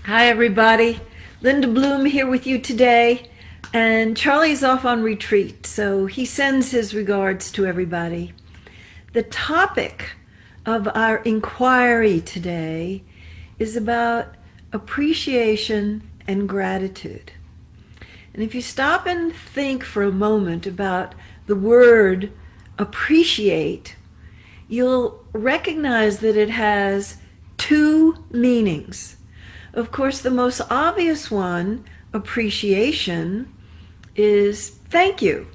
Hi, everybody. Linda Bloom here with you today. And Charlie's off on retreat, so he sends his regards to everybody. The topic of our inquiry today is about appreciation and gratitude. And if you stop and think for a moment about the word appreciate, you'll recognize that it has two meanings. Of course, the most obvious one, appreciation, is thank you.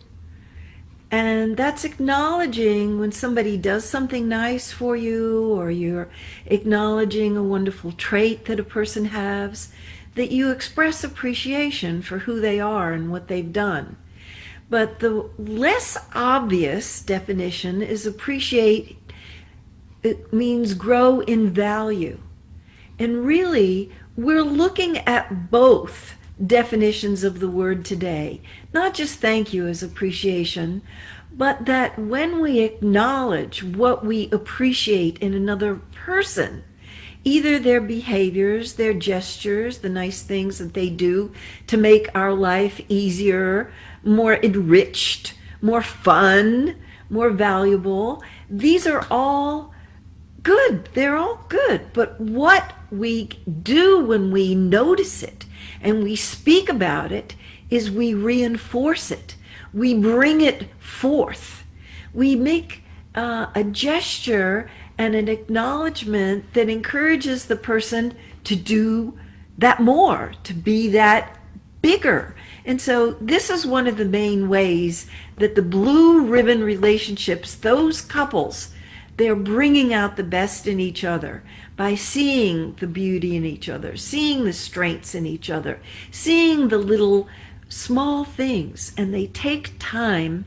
And that's acknowledging when somebody does something nice for you, or you're acknowledging a wonderful trait that a person has, that you express appreciation for who they are and what they've done. But the less obvious definition is appreciate. It means grow in value. And really, we're looking at both definitions of the word today. Not just thank you as appreciation, but that when we acknowledge what we appreciate in another person, either their behaviors, their gestures, the nice things that they do to make our life easier, more enriched, more fun, more valuable, these are all good. They're all good. But what we do when we notice it and we speak about it is we reinforce it. We bring it forth. We make a gesture and an acknowledgement that encourages the person to do that more, to be that bigger. And so this is one of the main ways that the blue ribbon relationships, those couples, they're bringing out the best in each other by seeing the beauty in each other, seeing the strengths in each other, seeing the little small things, and they take time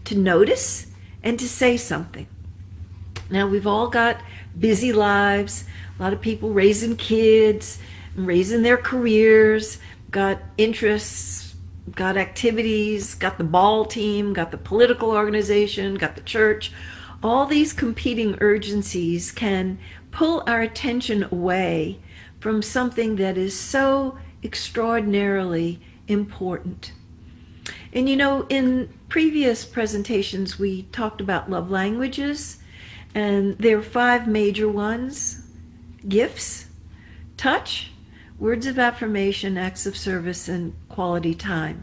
to notice and to say something. Now, we've all got busy lives, a lot of people raising kids, raising their careers, got interests, got activities, got the ball team, got the political organization, got the church. All these competing urgencies can pull our attention away from something that is so extraordinarily important. And you know, in previous presentations, we talked about love languages, and there are 5 major ones: gifts, touch, words of affirmation, acts of service, and quality time.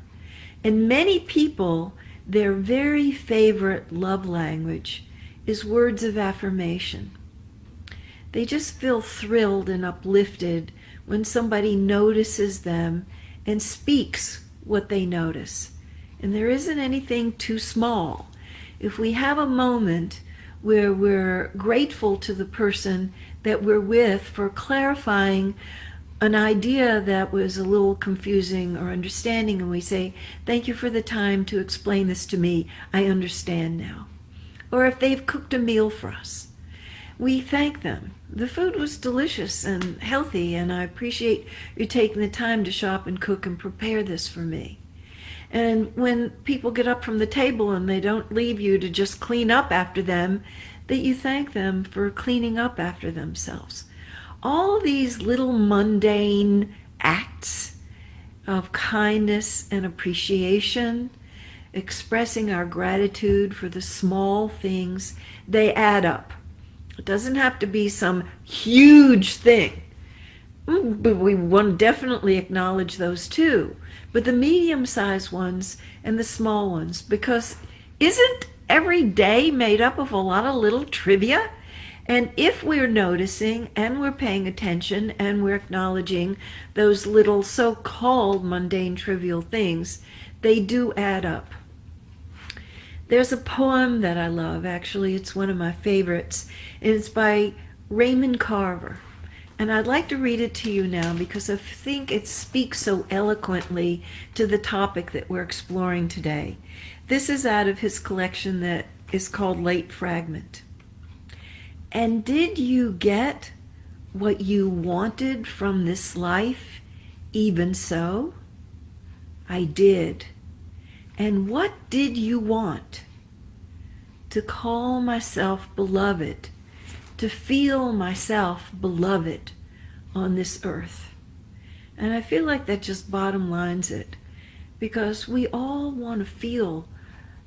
And many people, their very favorite love language is words of affirmation. They just feel thrilled and uplifted when somebody notices them and speaks what they notice. And there isn't anything too small. If we have a moment where we're grateful to the person that we're with for clarifying an idea that was a little confusing or understanding, and we say, thank you for the time to explain this to me, I understand now. Or if they've cooked a meal for us, we thank them. The food was delicious and healthy, and I appreciate you taking the time to shop and cook and prepare this for me. And when people get up from the table and they don't leave you to just clean up after them, that you thank them for cleaning up after themselves. All these little mundane acts of kindness and appreciation, expressing our gratitude for the small things, they add up. It doesn't have to be some huge thing, but we want to definitely acknowledge those too. But the medium-sized ones and the small ones, because isn't every day made up of a lot of little trivia? And if we're noticing and we're paying attention and we're acknowledging those little so-called mundane trivial things, they do add up. There's a poem that I love, actually, it's one of my favorites, and it's by Raymond Carver. And I'd like to read it to you now because I think it speaks so eloquently to the topic that we're exploring today. This is out of his collection that is called Late Fragment. And did you get what you wanted from this life, even so? I did. And what did you want? To call myself beloved, to feel myself beloved on this earth. And I feel like that just bottom lines it, because we all want to feel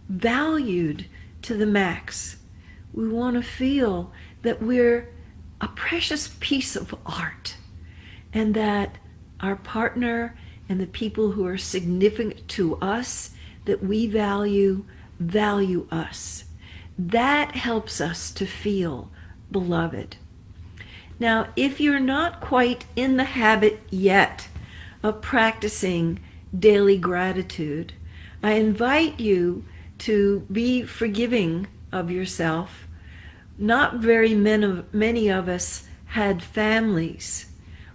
valued to the max. We want to feel that we're a precious piece of art, and that our partner and the people who are significant to us, that we value us. That helps us to feel beloved. Now, if you're not quite in the habit yet of practicing daily gratitude, I invite you to be forgiving of yourself. Not very many of us had families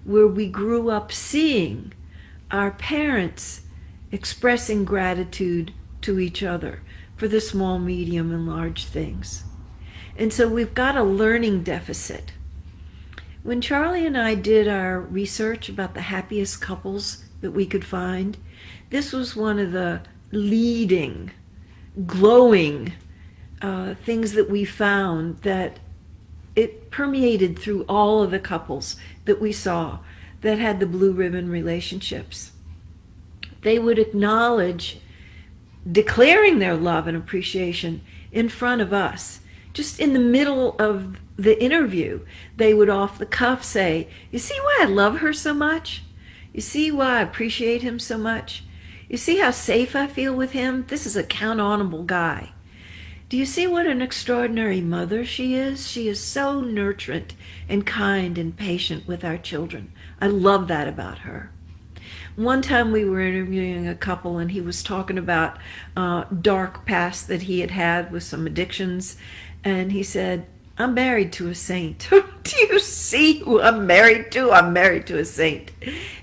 where we grew up seeing our parents expressing gratitude to each other for the small, medium, and large things. And so we've got a learning deficit. When Charlie and I did our research about the happiest couples that we could find, this was one of the leading, glowing things that we found, that it permeated through all of the couples that we saw that had the blue ribbon relationships. They would acknowledge declaring their love and appreciation in front of us. Just in the middle of the interview, they would off the cuff say, "You see why I love her so much? You see why I appreciate him so much? You see how safe I feel with him? This is a count-onable guy. Do you see what an extraordinary mother she is? She is so nurturant and kind and patient with our children. I love that about her." One time we were interviewing a couple, and he was talking about dark past that he had had with some addictions, and he said, "I'm married to a saint." Do you see who I'm married to? I'm married to a saint.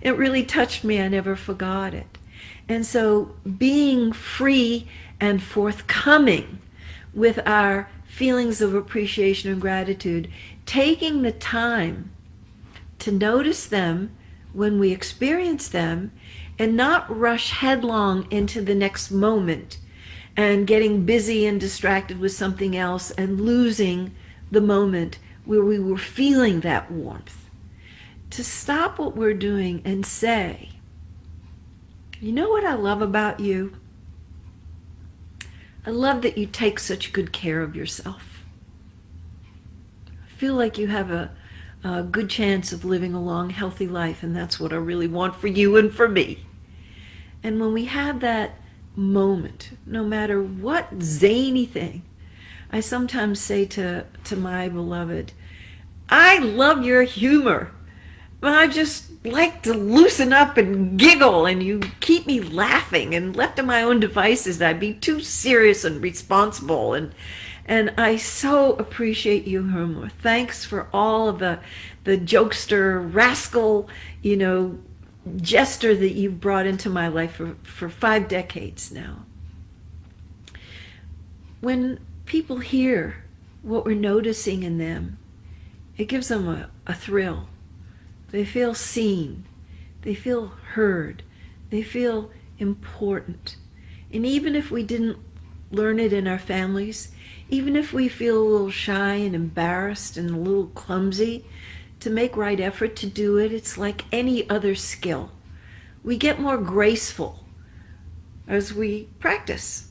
It really touched me. I never forgot it. And so being free and forthcoming with our feelings of appreciation and gratitude, taking the time to notice them when we experience them, and not rush headlong into the next moment and getting busy and distracted with something else and losing the moment where we were feeling that warmth. To stop what we're doing and say, "You know what I love about you? I love that you take such good care of yourself. I feel like you have a good chance of living a long, healthy life, and that's what I really want for you and for me." And when we have that moment, no matter what zany thing, I sometimes say to my beloved, "I love your humor. I just like to loosen up and giggle, and you keep me laughing, and left to my own devices, I'd be too serious and responsible. And I so appreciate your humor. Thanks for all of the jokester, rascal, jester that you've brought into my life for 5 decades now." When people hear what we're noticing in them, it gives them a thrill. They feel seen. They feel heard. They feel important. And even if we didn't learn it in our families, even if we feel a little shy and embarrassed and a little clumsy, to make right effort to do it, it's like any other skill. We get more graceful as we practice.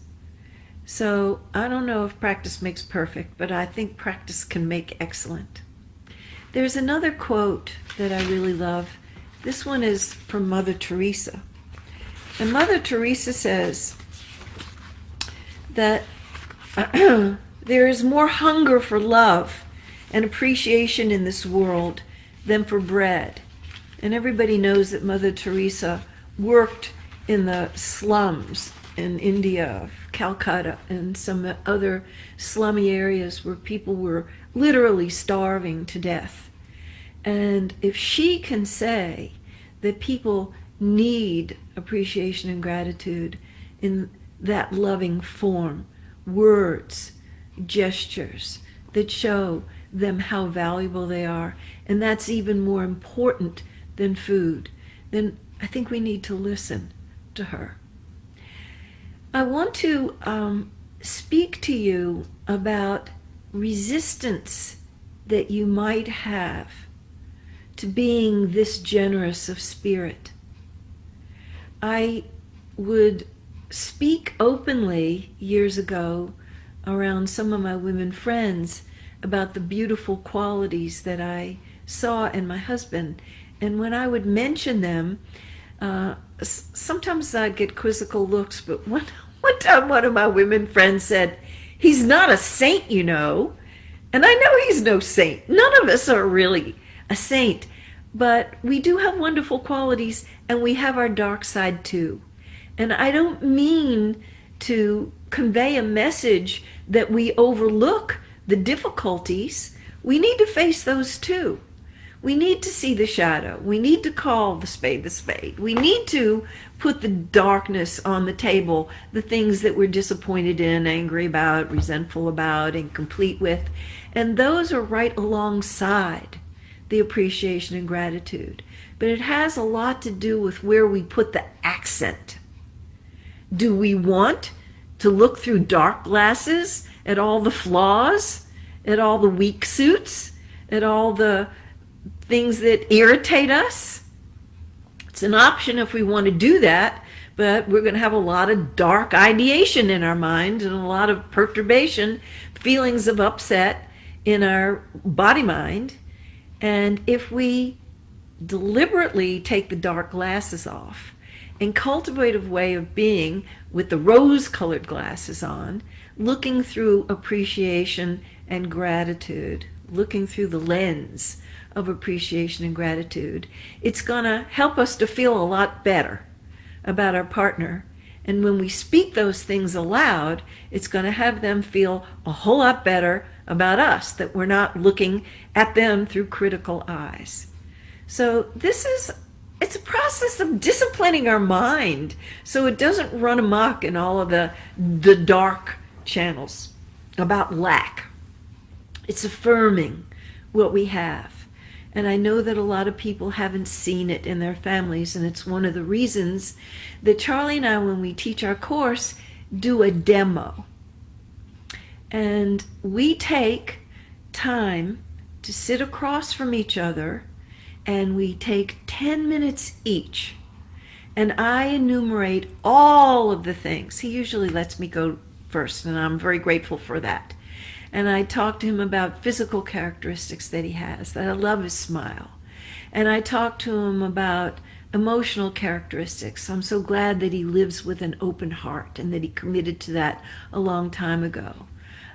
So I don't know if practice makes perfect, but I think practice can make excellent. There's another quote that I really love. This one is from Mother Teresa. And Mother Teresa says that there is more hunger for love and appreciation in this world than for bread. And everybody knows that Mother Teresa worked in the slums in India, Calcutta, and some other slummy areas where people were literally starving to death. And if she can say that people need appreciation and gratitude in that loving form, words, gestures that show them how valuable they are, and that's even more important than food, then I think we need to listen to her. I want to speak to you about resistance that you might have to being this generous of spirit. I would speak openly years ago around some of my women friends about the beautiful qualities that I saw in my husband. And when I would mention them, sometimes I'd get quizzical looks, but one time one of my women friends said, "He's not a saint, you know." And I know he's no saint. None of us are really a saint, but we do have wonderful qualities, and we have our dark side too. And I don't mean to convey a message that we overlook the difficulties. We need to face those too. We need to see the shadow. We need to call the spade the spade. We need to put the darkness on the table, the things that we're disappointed in, angry about, resentful about, incomplete with. And those are right alongside the appreciation and gratitude. But it has a lot to do with where we put the accent. Do we want to look through dark glasses at all the flaws, at all the weak suits, at all the things that irritate us? It's an option if we want to do that, but we're going to have a lot of dark ideation in our mind and a lot of perturbation, feelings of upset in our body mind. And if we deliberately take the dark glasses off and cultivate a way of being with the rose-colored glasses on, looking through appreciation and gratitude, looking through the lens of appreciation and gratitude, it's going to help us to feel a lot better about our partner. And when we speak those things aloud, it's going to have them feel a whole lot better about us, that we're not looking at them through critical eyes. So it's a process of disciplining our mind so it doesn't run amok in all of the dark channels about lack. It's affirming what we have. And I know that a lot of people haven't seen it in their families, and it's one of the reasons that Charlie and I, when we teach our course, do a demo. And we take time to sit across from each other, and we take 10 minutes each. And I enumerate all of the things. He usually lets me go first, and I'm very grateful for that. And I talk to him about physical characteristics that he has, that I love his smile. And I talk to him about emotional characteristics. I'm so glad that he lives with an open heart and that he committed to that a long time ago.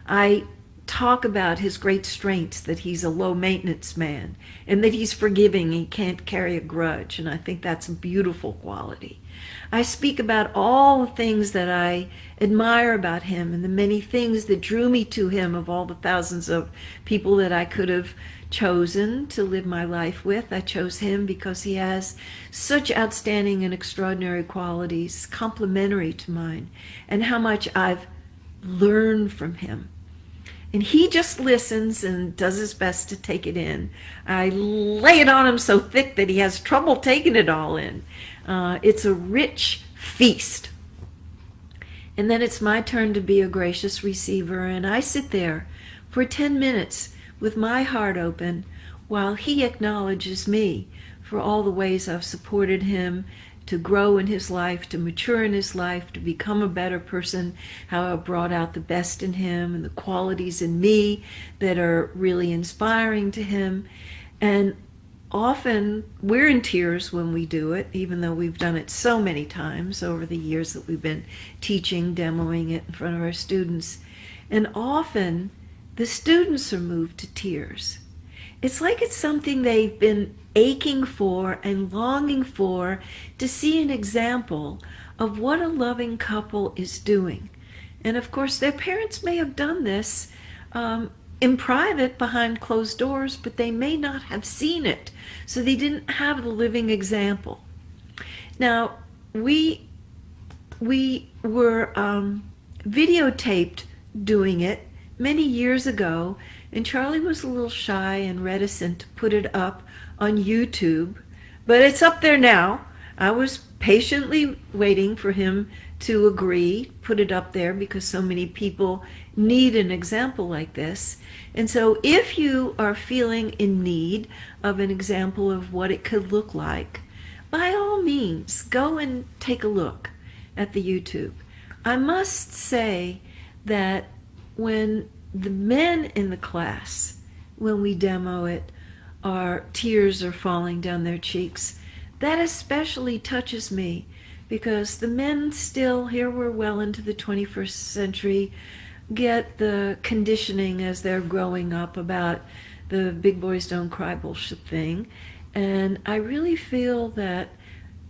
I talk about his great strengths, that he's a low maintenance man and that he's forgiving, he can't carry a grudge, and I think that's a beautiful quality. I speak about all the things that I admire about him and the many things that drew me to him. Of all the thousands of people that I could have chosen to live my life with, I chose him because he has such outstanding and extraordinary qualities complementary to mine, and how much I've learned from him. And he just listens and does his best to take it in. I lay it on him so thick that he has trouble taking it all in. It's a rich feast. And then it's my turn to be a gracious receiver, and I sit there for 10 minutes with my heart open while he acknowledges me for all the ways I've supported him to grow in his life, to mature in his life, to become a better person, how I brought out the best in him and the qualities in me that are really inspiring to him. And often we're in tears when we do it, even though we've done it so many times over the years that we've been teaching, demoing it in front of our students. And often the students are moved to tears. It's like it's something they've been aching for and longing for, to see an example of what a loving couple is doing. And of course, their parents may have done this in private behind closed doors, but they may not have seen it. So they didn't have the living example. Now, we were videotaped doing it many years ago, and Charlie was a little shy and reticent to put it up on YouTube, but it's up there now. I was patiently waiting for him to agree, put it up there because so many people need an example like this. And so if you are feeling in need of an example of what it could look like, by all means, go and take a look at the YouTube. I must say that when the men in the class, when we demo it, our tears are falling down their cheeks, that especially touches me, because the men still, here we're well into the 21st century, get the conditioning as they're growing up about the big boys don't cry bullshit thing. And I really feel that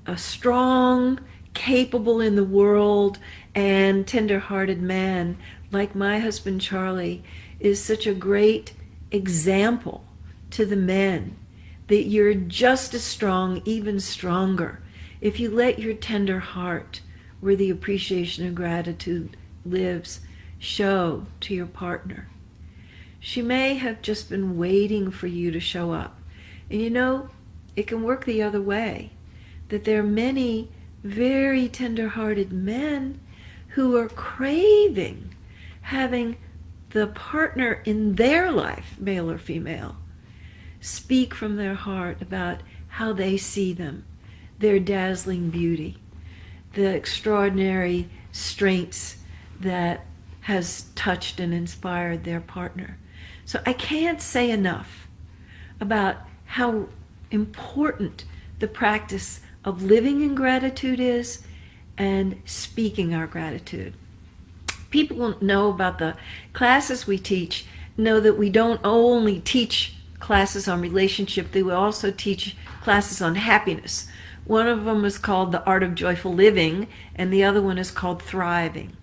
a strong, capable in the world, and tender-hearted man like my husband Charlie is such a great example to the men, that you're just as strong, even stronger, if you let your tender heart, where the appreciation and gratitude lives, show to your partner. She may have just been waiting for you to show up. And you know, it can work the other way, that there are many very tender-hearted men who are craving having the partner in their life, male or female, speak from their heart about how they see them, their dazzling beauty, the extraordinary strengths that has touched and inspired their partner. So I can't say enough about how important the practice of living in gratitude is, and speaking our gratitude. People who know about the classes we teach know that we don't only teach classes on relationship, they will also teach classes on happiness. One of them is called The Art of Joyful Living, and the other one is called Thriving.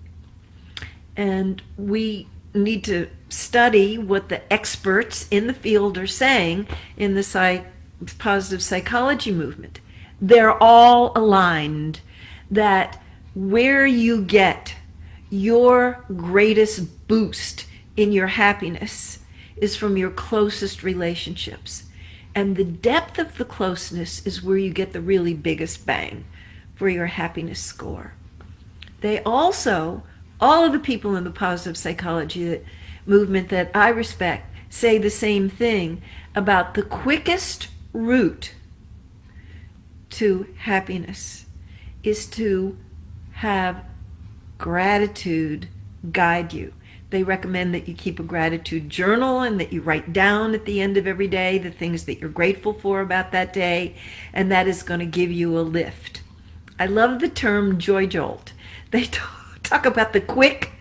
And we need to study what the experts in the field are saying in the positive psychology movement. They're all aligned that where you get your greatest boost in your happiness is from your closest relationships. And the depth of the closeness is where you get the really biggest bang for your happiness score. They also, all of the people in the positive psychology movement that I respect, say the same thing about the quickest route to happiness is to have gratitude guide you. They recommend that you keep a gratitude journal and that you write down at the end of every day the things that you're grateful for about that day, and that is going to give you a lift. I love the term joy jolt. They talk about the quick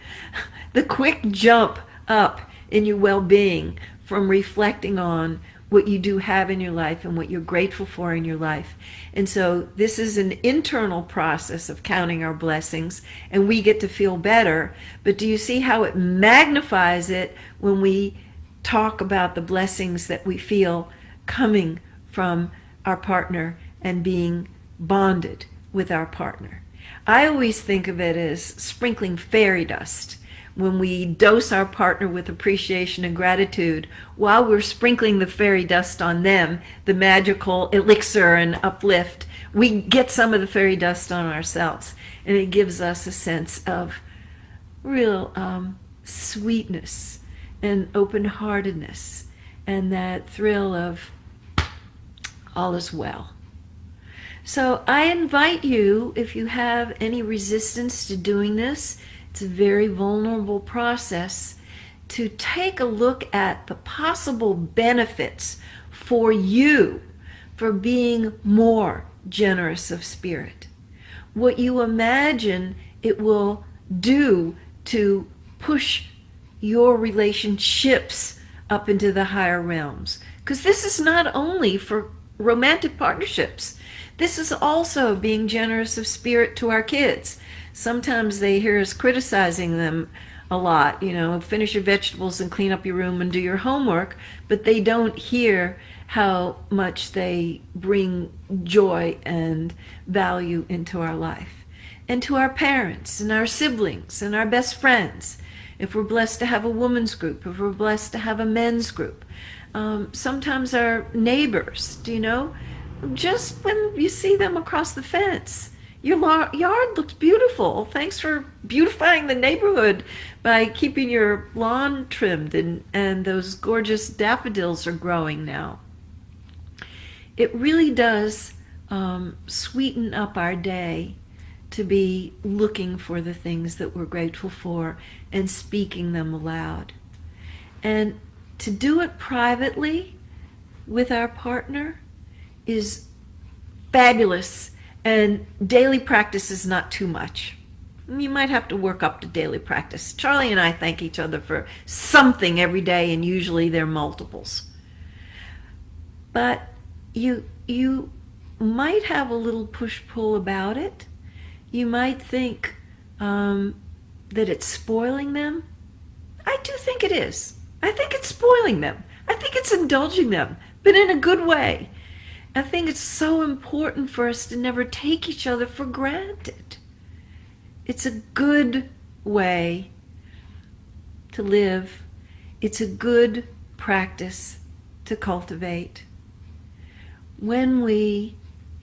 jump up in your well-being from reflecting on what you do have in your life and what you're grateful for in your life. And so this is an internal process of counting our blessings, and we get to feel better. But do you see how it magnifies it when we talk about the blessings that we feel coming from our partner and being bonded with our partner? I always think of it as sprinkling fairy dust. When we dose our partner with appreciation and gratitude, while we're sprinkling the fairy dust on them, the magical elixir and uplift, we get some of the fairy dust on ourselves. And it gives us a sense of real sweetness and open-heartedness and that thrill of all is well. So I invite you, if you have any resistance to doing this, it's a very vulnerable process, to take a look at the possible benefits for you for being more generous of spirit. What you imagine it will do to push your relationships up into the higher realms. Because this is not only for romantic partnerships. This is also being generous of spirit to our kids. Sometimes they hear us criticizing them a lot, finish your vegetables and clean up your room and do your homework, but they don't hear how much they bring joy and value into our life. And to our parents and our siblings and our best friends, if we're blessed to have a women's group, if we're blessed to have a men's group. Sometimes our neighbors, just when you see them across the fence, Your yard looks beautiful. Thanks for beautifying the neighborhood by keeping your lawn trimmed, and those gorgeous daffodils are growing now. It really does sweeten up our day to be looking for the things that we're grateful for and speaking them aloud. And to do it privately with our partner is fabulous, and daily practice is not too much. You might have to work up to daily practice. Charlie and I thank each other for something every day, and usually they're multiples. But you might have a little push-pull about it. You might think that it's spoiling them. I do think it is. I think it's spoiling them. I think it's indulging them, but in a good way. I think it's so important for us to never take each other for granted. It's a good way to live. It's a good practice to cultivate. When we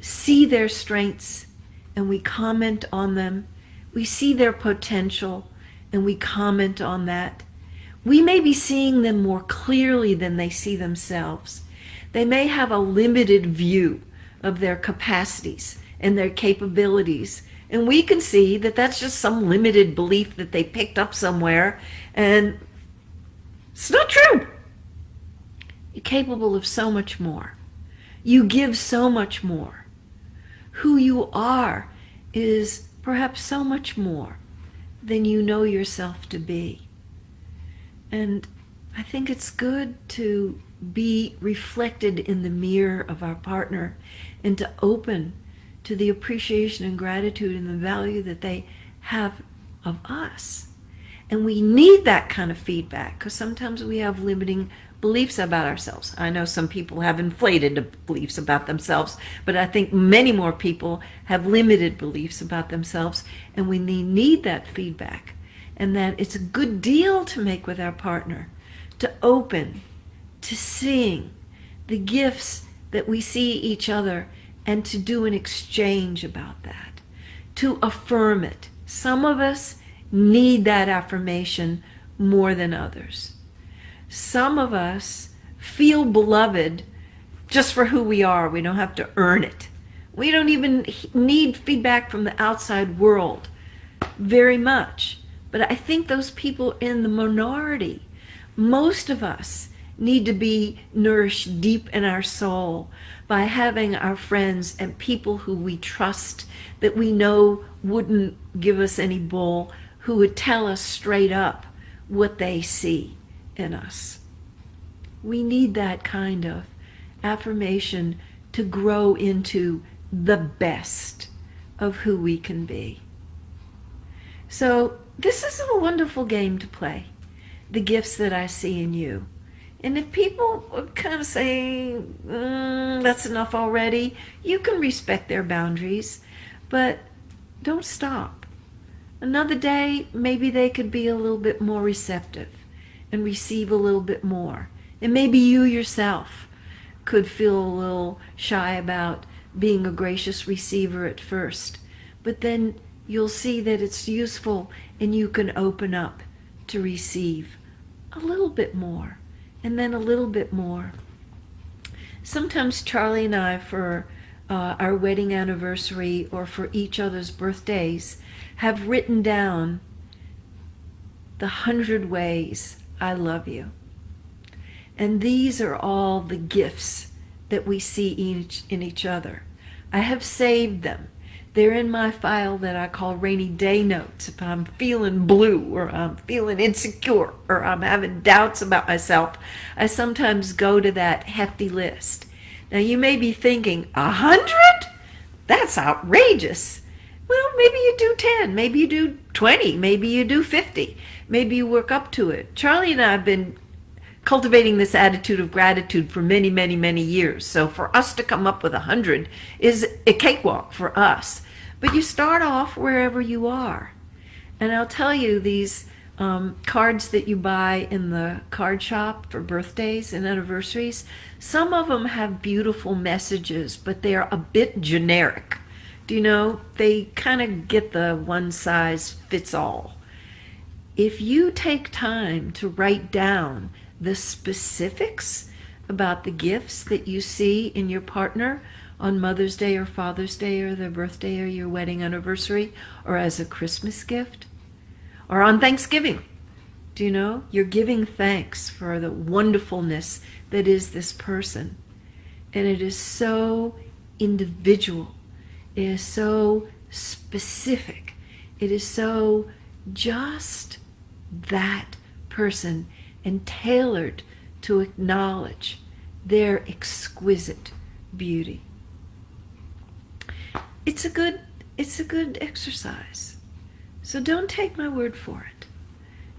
see their strengths and we comment on them, we see their potential and we comment on that, we may be seeing them more clearly than they see themselves. They may have a limited view of their capacities and their capabilities, and we can see that that's just some limited belief that they picked up somewhere, and it's not true. You're capable of so much more. You give so much more. Who you are is perhaps so much more than you know yourself to be. And I think it's good to be reflected in the mirror of our partner and to open to the appreciation and gratitude and the value that they have of us. And we need that kind of feedback because sometimes we have limiting beliefs about ourselves. I know some people have inflated beliefs about themselves, but I think many more people have limited beliefs about themselves, and we need that feedback. And that it's a good deal to make with our partner, to open, to seeing the gifts that we see each other, and to do an exchange about that, to affirm it. Some of us need that affirmation more than others. Some of us feel beloved just for who we are. We don't have to earn it. We don't even need feedback from the outside world very much. But I think those people in the minority, most of us need to be nourished deep in our soul by having our friends and people who we trust, that we know wouldn't give us any bull, who would tell us straight up what they see in us. We need that kind of affirmation to grow into the best of who we can be. So this is a wonderful game to play, the gifts that I see in you. And if people kind of say, that's enough already, you can respect their boundaries, but don't stop. Another day, maybe they could be a little bit more receptive and receive a little bit more. And maybe you yourself could feel a little shy about being a gracious receiver at first, but then you'll see that it's useful and you can open up to receive a little bit more and then a little bit more. Sometimes Charlie and I, for our wedding anniversary or for each other's birthdays, have written down the 100 ways I love you. And these are all the gifts that we see in each other. I have saved them. They're in my file that I call rainy day notes. If I'm feeling blue or I'm feeling insecure or I'm having doubts about myself, I sometimes go to that hefty list. Now you may be thinking, 100? That's outrageous. Well, maybe you do 10, maybe you do 20, maybe you do 50. Maybe you work up to it. Charlie and I have been cultivating this attitude of gratitude for many, many, many years. So for us to come up with 100 is a cakewalk for us. But you start off wherever you are. And I'll tell you, these cards that you buy in the card shop for birthdays and anniversaries, some of them have beautiful messages, but they're a bit generic. Do you know? They kind of get the one size fits all. If you take time to write down the specifics about the gifts that you see in your partner on Mother's Day or Father's Day or their birthday or your wedding anniversary or as a Christmas gift or on Thanksgiving, do you know? You're giving thanks for the wonderfulness that is this person. And it is so individual. It is so specific. It is so just that person and tailored to acknowledge their exquisite beauty. It's a good exercise. So don't take my word for it.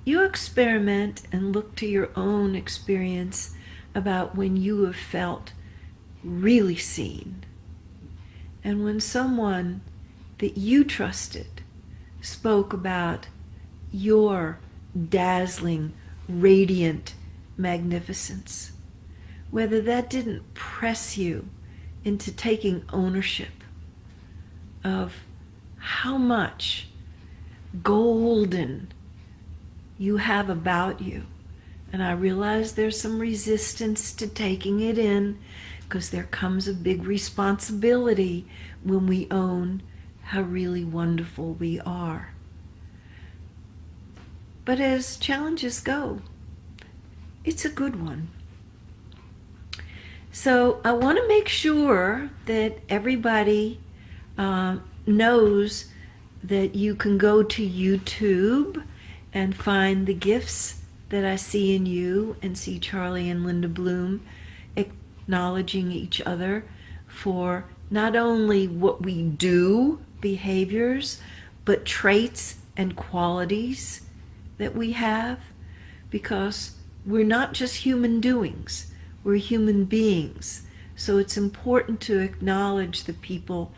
You experiment and look to your own experience about when you have felt really seen. And when someone that you trusted spoke about your dazzling, radiant magnificence, whether that didn't press you into taking ownership of how much golden you have about you. And I realize there's some resistance to taking it in because there comes a big responsibility when we own how really wonderful we are. But as challenges go, it's a good one. So I want to make sure that everybody knows that you can go to YouTube and find the gifts that I see in you and see Charlie and Linda Bloom acknowledging each other for not only what we do, behaviors, but traits and qualities that we have, because we're not just human doings, we're human beings. So it's important to acknowledge the people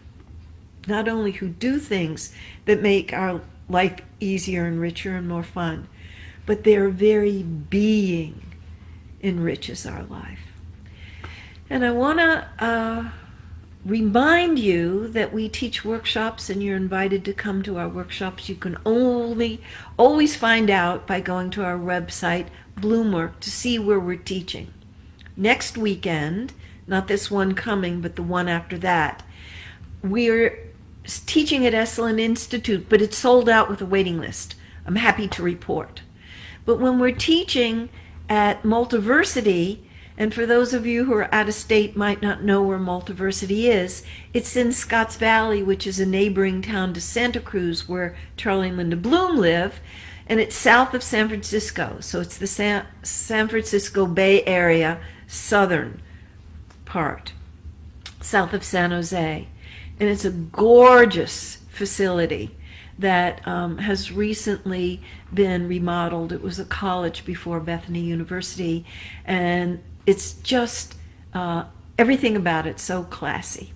not only who do things that make our life easier and richer and more fun, but their very being enriches our life. And I want to remind you that we teach workshops, and you're invited to come to our workshops. You can always find out by going to our website, Bloomwork, to see where we're teaching. Next weekend, not this one coming, but the one after that, we're teaching at Esalen Institute, but it's sold out with a waiting list. I'm happy to report. But when we're teaching at Multiversity, and for those of you who are out of state might not know where Multiversity is, it's in Scotts Valley, which is a neighboring town to Santa Cruz, where Charlie and Linda Bloom live, and it's south of San Francisco. So it's the San Francisco Bay Area, southern part, south of San Jose. And it's a gorgeous facility that has recently been remodeled. It was a college before Bethany University, and it's just everything about it so classy.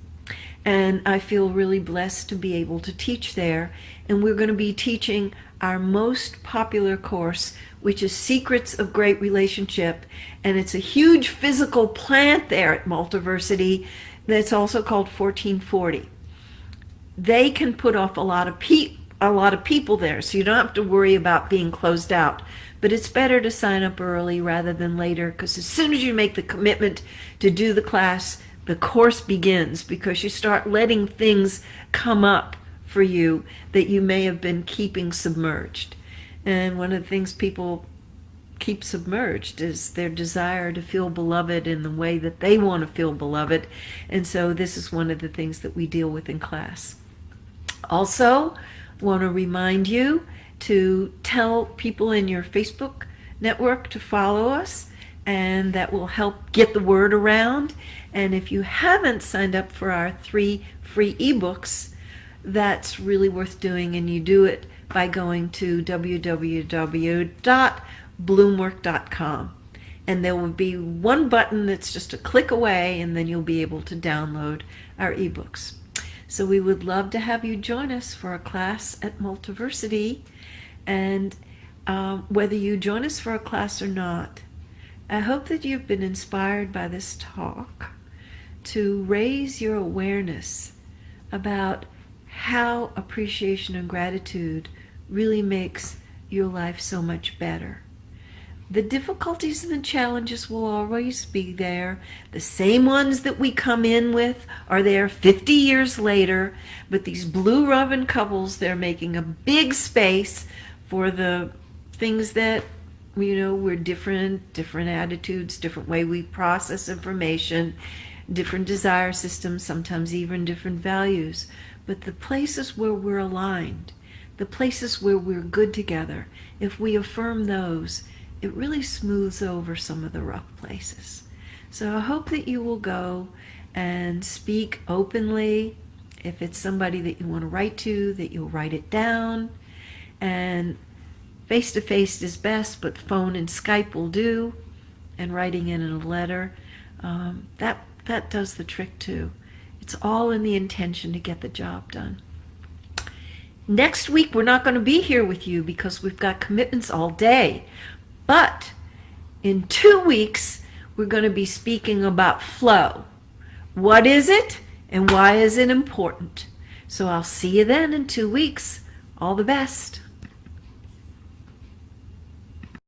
And I feel really blessed to be able to teach there. And we're going to be teaching our most popular course, which is Secrets of Great Relationship. And it's a huge physical plant there at Multiversity that's also called 1440. They can put off a lot of people there, so you don't have to worry about being closed out. But it's better to sign up early rather than later, because as soon as you make the commitment to do the class, the course begins, because you start letting things come up for you that you may have been keeping submerged. And one of the things people keep submerged is their desire to feel beloved in the way that they want to feel beloved. And so this is one of the things that we deal with in class. Also, want to remind you to tell people in your Facebook network to follow us, and that will help get the word around. And if you haven't signed up for our 3 free ebooks, that's really worth doing, and you do it by going to www.bloomwork.com. And there will be one button that's just a click away, and then you'll be able to download our ebooks. So we would love to have you join us for a class at Multiversity. And whether you join us for a class or not, I hope that you've been inspired by this talk to raise your awareness about how appreciation and gratitude really makes your life so much better. The difficulties and the challenges will always be there. The same ones that we come in with are there 50 years later, but these blue ribbon couples, they're making a big space for the things that, we're different attitudes, different way we process information, different desire systems, sometimes even different values. But the places where we're aligned, the places where we're good together, if we affirm those, it really smooths over some of the rough places. So I hope that you will go and speak openly. If it's somebody that you want to write to, that you'll write it down. And face-to-face is best, but phone and Skype will do. And writing in a letter, that does the trick too. It's all in the intention to get the job done. Next week, we're not going to be here with you because we've got commitments all day. But in 2 weeks, we're going to be speaking about flow. What is it and why is it important? So I'll see you then in 2 weeks. All the best.